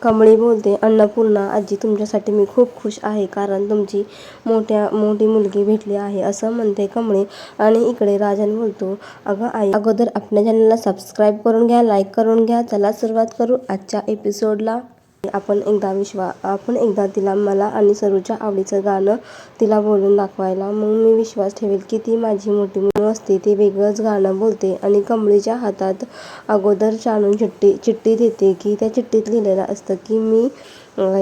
कमळी बोलते, अन्नपूर्णा आजी तुमच्यासाठी मी खूप खुश आहे, कारण तुमची मोठी मुलगी भेटली आहे, असं म्हणते कमळी. आणि इकडे राजन बोलतो, अगं आई, अगोदर आपल्या चॅनलला सबस्क्राईब करून घ्या, लाईक करून घ्या. चला सुरुवात करू आजच्या एपिसोडला. आपण एकदा तिला मला आणि सरूच्या आवडीचं गाणं तिला बोलून दाखवायला, मग मी विश्वास ठेवेल की ती माझी मोठी मुलगी असते. ती वेगळंच गाणं बोलते आणि कमळीच्या हातात अगोदर जाणून चिठ्ठी देते की त्या चिठ्ठीत लिहिलेलं असतं की मी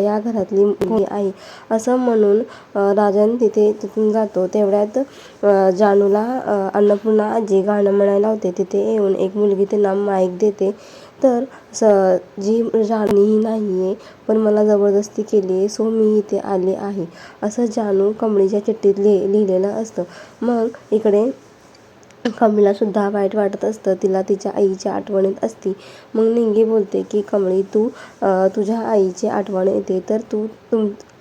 या घरातली मुलगी आहे, असं म्हणून राजन तिथून जातो. तेवढ्यात जानूला अन्नपूर्णा आजी गाणं म्हणायला होते. तिथे येऊन एक मुलगी त्यांना माईक देते. तर जी जानू ही नाही आहे, पण मला जबरदस्ती केली आहे, सो मी इथे आले आहे, असं जानू कमळीच्या चिठ्ठीत लिहिलेलं असतं. मग इकडे कमळीला सुद्धा वाईट वाटत असतं. तिला तिच्या आईच्या आठवण येत असती. मग निंगी बोलते की कमळी, तुझ्या आईची आठवण येते तर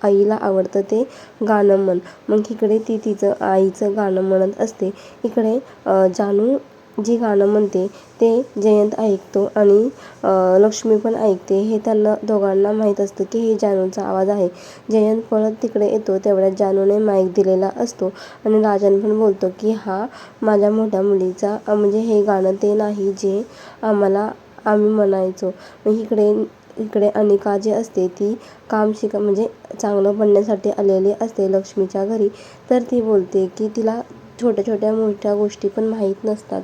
आईला आवडतं ते गाणं म्हण. मग इकडे ती तिचं आईचं गाणं म्हणत असते. इकडे जानू जी गाणं म्हणते ते जयंत ऐकतो आणि लक्ष्मी पण ऐकते. हे त्यांना दोघांना माहीत असतं की हे जानूचा आवाज आहे. जयंत पळत तिकडे येतो. तेवढ्यात जानूने माईक दिलेला असतो आणि राजन पण बोलतो की हा माझ्या मोठ्या मुलीचा, म्हणजे हे गाणं ते नाही जे आम्ही म्हणायचो. मग इकडे अनिका जी असते ती काम म्हणजे चांगलं बनण्यासाठी आलेली असते लक्ष्मीच्या घरी. तर ती बोलते की तिला छोट्या मोठ्या गोष्टी पण माहीत नसतात.